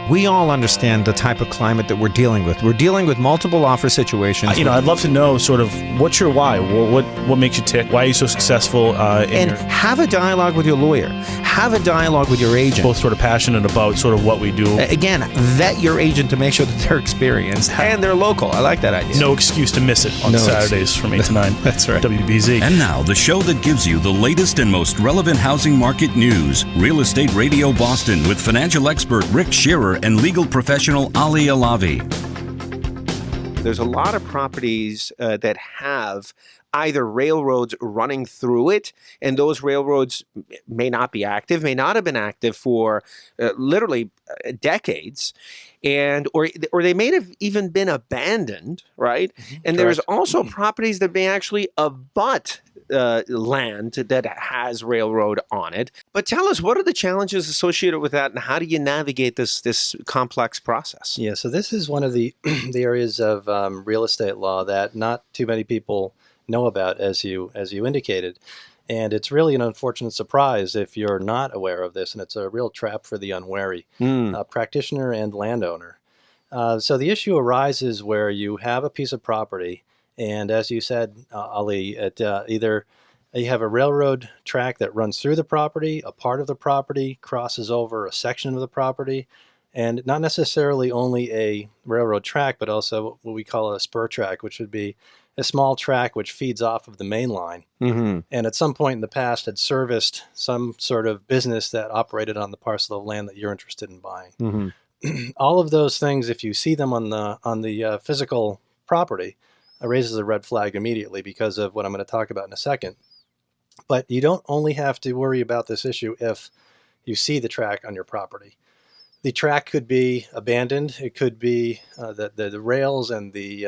We all understand the type of climate that we're dealing with. We're dealing with multiple offer situations. I'd love to know sort of what's your why? What makes you tick? Why are you so successful? Have a dialogue with your lawyer. Have a dialogue with your agent. Both sort of passionate about sort of what we do. Again, vet your agent to make sure that they're experienced and they're local. I like that idea. No excuse to miss it on Saturdays from 8 to 9. That's right. WBZ. And now, the show that gives you the latest and most relevant housing market news. Real Estate Radio Boston with financial expert Rick Shearer and legal professional Ali Alavi. There's a lot of properties that have either railroads running through it, and those railroads may not be active, may not have been active for literally decades, or they may have even been abandoned, right? Mm-hmm. And there's also properties that may actually abut land that has railroad on it. But tell us, what are the challenges associated with that, and how do you navigate this complex process? Yeah, so this is one of the the areas of real estate law that not too many people know about, as you indicated. And it's really an unfortunate surprise if you're not aware of this, and it's a real trap for the unwary practitioner and landowner. So the issue arises where you have a piece of property, and as you said, Ali, either you have a railroad track that runs through the property, a part of the property crosses over a section of the property, and not necessarily only a railroad track, but also what we call a spur track, which would be a small track which feeds off of the main line. Mm-hmm. And at some point in the past had serviced some sort of business that operated on the parcel of land that you're interested in buying. Mm-hmm. All of those things, if you see them on the physical property, raises a red flag immediately because of what I'm going to talk about in a second. But you don't only have to worry about this issue if you see the track on your property. The track could be abandoned. It could be the rails and the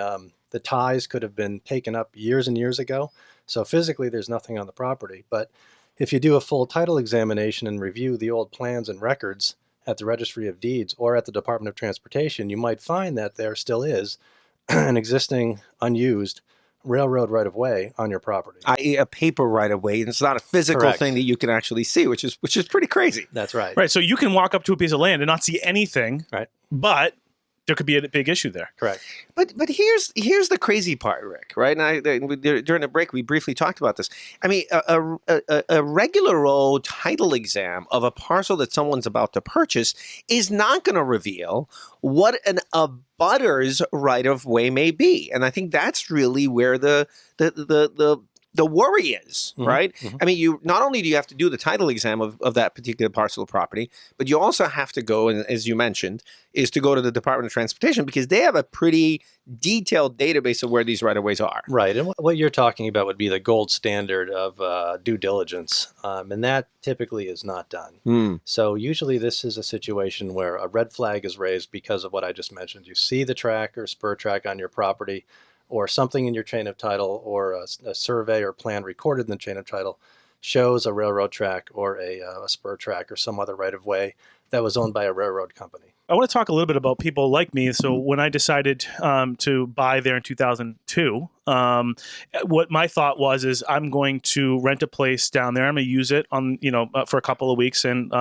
ties could have been taken up years and years ago. So physically, there's nothing on the property. But if you do a full title examination and review the old plans and records at the Registry of Deeds or at the Department of Transportation, you might find that there still is an existing unused railroad right-of-way on your property. I.e. a paper right-of-way, and it's not a physical thing that you can actually see, which is pretty crazy. That's right. Right, so you can walk up to a piece of land and not see anything, right? But there could be a big issue there. Correct. But here's the crazy part, Rick, right? And during the break, we briefly talked about this. I mean, a regular old title exam of a parcel that someone's about to purchase is not going to reveal what an abutter's right-of-way may be. And I think that's really where the worry is, right? Mm-hmm. I mean, you not only do you have to do the title exam of that particular parcel of property, but you also have to go, and as you mentioned, is to go to the Department of Transportation because they have a pretty detailed database of where these right-of-ways are. Right, and what you're talking about would be the gold standard of due diligence, and that typically is not done. So usually this is a situation where a red flag is raised because of what I just mentioned. You see the track or spur track on your property, or something in your chain of title, or a survey or plan recorded in the chain of title shows a railroad track or a spur track or some other right-of-way that was owned by a railroad company. I want to talk a little bit about people like me. So when I decided to buy there in 2002, what my thought is I'm going to rent a place down there. I'm going to use it on, for a couple of weeks. And,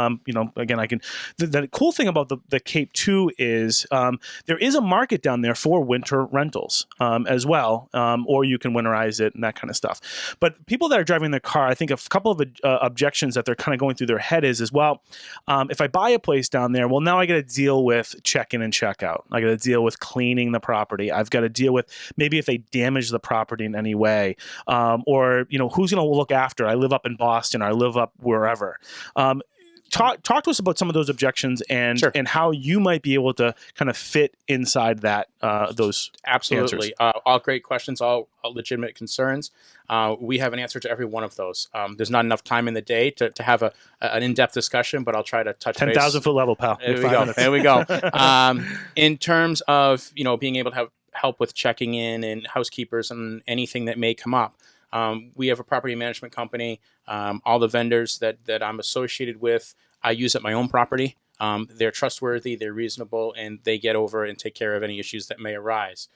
again, I can, the cool thing about the Cape 2 is there is a market down there for winter rentals as well, or you can winterize it and that kind of stuff. But people that are driving their car, I think a couple of objections that they're kind of going through their head is, if I buy a place down there, well, now I got to deal with check-in and check-out. I got to deal with cleaning the property. I've got to deal with maybe if they damage the property in any way, or who's going to look after? I live up in Boston, or I live up wherever. Talk to us about some of those objections and Sure. and how you might be able to kind of fit inside that those Absolutely. All great questions, all legitimate concerns. We have an answer to every one of those. There's not enough time in the day to have an in-depth discussion, but I'll try to touch base. 10,000 foot level, pal. There we go. In terms of being able to have help with checking in and housekeepers and anything that may come up. We have a property management company. All the vendors that I'm associated with, I use at my own property. They're trustworthy, they're reasonable, and they get over and take care of any issues that may arise.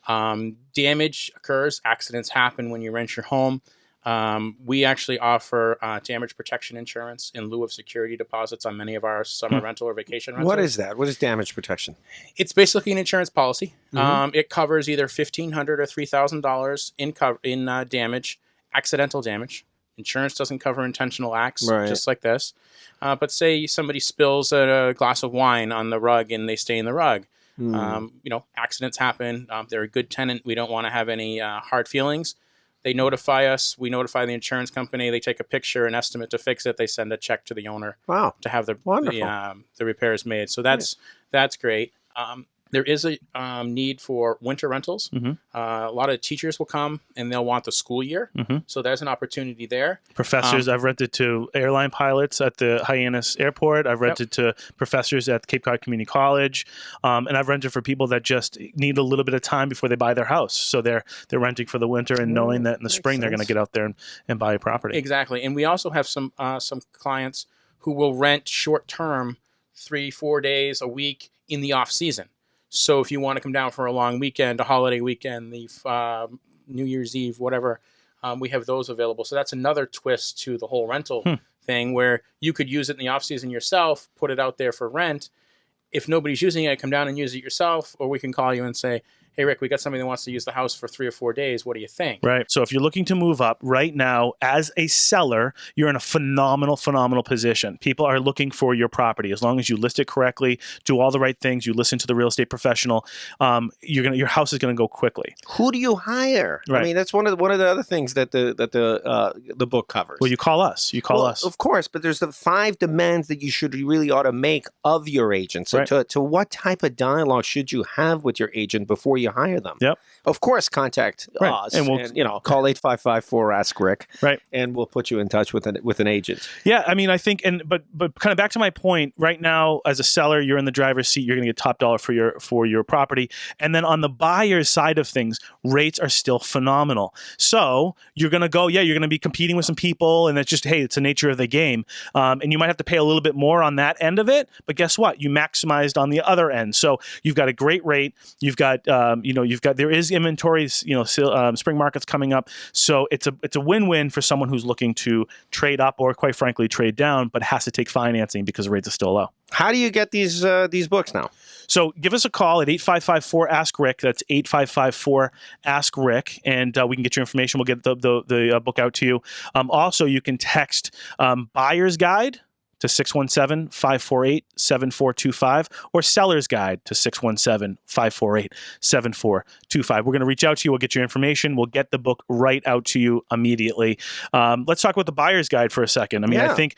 Damage occurs, accidents happen when you rent your home. We actually offer damage protection insurance in lieu of security deposits on many of our summer rental or vacation rentals. What is that? What is damage protection? It's basically an insurance policy. It covers either $1,500 or $3,000 in damage, accidental damage. Insurance doesn't cover intentional acts, Right. just like this. But say somebody spills a glass of wine on the rug and they stain the rug. Accidents happen. They're a good tenant. We don't want to have any hard feelings. They notify us. We notify the insurance company. They take a picture, an estimate to fix it. They send a check to the owner to have the repairs made. So that's great. There is a need for winter rentals. A lot of teachers will come and they'll want the school year. So there's an opportunity there. Professors, I've rented to airline pilots at the Hyannis Airport. I've rented to professors at Cape Cod Community College. And I've rented for people that just need a little bit of time before they buy their house. So they're renting for the winter and knowing that in the spring they're going to get out there and buy a property. Exactly. And we also have some clients who will rent short term, 3-4 days a week in the off season. So if you want to come down for a long weekend, a holiday weekend, the New Year's Eve, whatever, we have those available. So that's another twist to the whole rental thing where you could use it in the off season yourself, put it out there for rent. If nobody's using it, come down and use it yourself, or we can call you and say, hey, Rick, we got somebody that wants to use the house for 3 or 4 days. What do you think? Right. So if you're looking to move up right now as a seller, you're in a phenomenal position. People are looking for your property. As long as you list it correctly, do all the right things, you listen to the real estate professional, your house is going to go quickly. Who do you hire? Right. I mean, that's one of the other things that the book covers. Well, you call us. Of course, but there's the 5 demands that you should really ought to make of your agent. So to what type of dialogue should you have with your agent before you hire them? Yep. Of course, contact us and call 855-4-ASK-RICK. Right. And we'll put you in touch with an agent. Yeah, I mean, I think, but kind of back to my point. Right now, as a seller, you're in the driver's seat. You're going to get top dollar for your property, and then on the buyer's side of things, rates are still phenomenal. So you're going to go, you're going to be competing with some people, and it's just, hey, it's the nature of the game. And you might have to pay a little bit more on that end of it, but guess what? You maximized on the other end. So you've got a great rate. You've got, there is inventory. Spring market's coming up, so it's a win-win for someone who's looking to trade up or, quite frankly, trade down, but has to take financing because the rates are still low. How do you get these books now? So give us a call at 855-4-ASK-RICK. That's 855-4-ASK-RICK, and we can get your information. We'll get the book out to you. Also, you can text Buyer's Guide to 617-548-7425 or Seller's Guide to 617-548-7425. We're going to reach out to you. We'll get your information. We'll get the book right out to you immediately. Let's talk about the Buyer's Guide for a second. I mean, I think,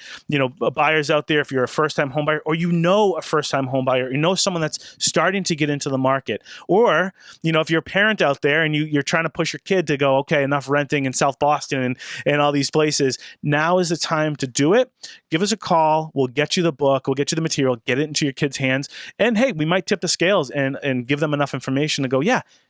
buyers out there, if you're a first-time home buyer or a first-time home buyer, someone that's starting to get into the market, or, if you're a parent out there and you're trying to push your kid to go, okay, enough renting in South Boston and all these places, now is the time to do it. Give us a call. We'll get you the book. We'll get you the material. Get it into your kids' hands. And hey, we might tip the scales and give them enough information to go,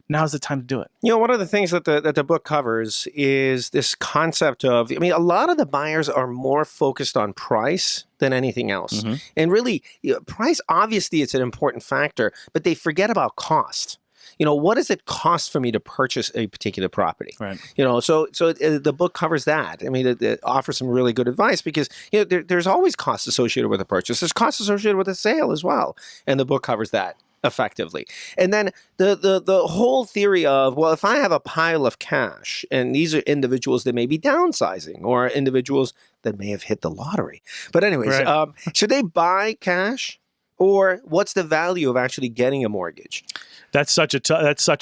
now's the time to do it. One of the things that the book covers is this concept of, a lot of the buyers are more focused on price than anything else. And really, price, obviously, it's an important factor, but they forget about cost. What does it cost for me to purchase a particular property? Right. So the book covers that. I mean, it offers some really good advice because, there's always costs associated with a purchase. There's costs associated with a sale as well. And the book covers that effectively. And then the whole theory of, well, if I have a pile of cash, and these are individuals that may be downsizing or individuals that may have hit the lottery. But anyways, should they buy cash? Or what's the value of actually getting a mortgage? That's such a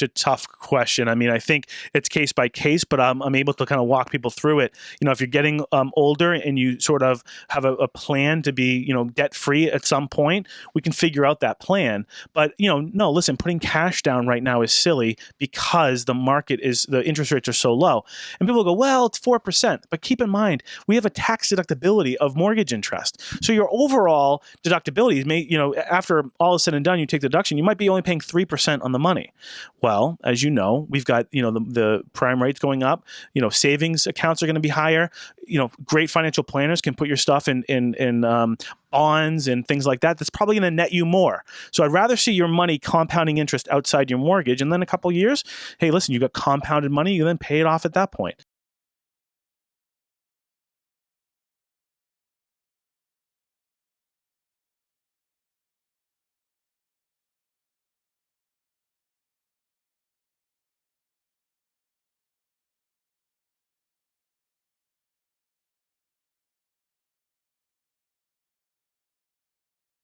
tough question. I mean, I think it's case by case, but I'm able to kind of walk people through it. If you're getting older and you sort of have a plan to be, debt free at some point, we can figure out that plan. But no, listen, putting cash down right now is silly because the interest rates are so low. And people go, well, it's 4%. But keep in mind, we have a tax deductibility of mortgage interest. So your overall deductibility may, after all is said and done, you take the deduction, you might be only paying 3% on the money. Well, as you know, we've got, the prime rates going up, savings accounts are going to be higher. Great financial planners can put your stuff in bonds and things like that. That's probably going to net you more. So I'd rather see your money compounding interest outside your mortgage. And then a couple of years, hey, listen, you got compounded money, you then pay it off at that point.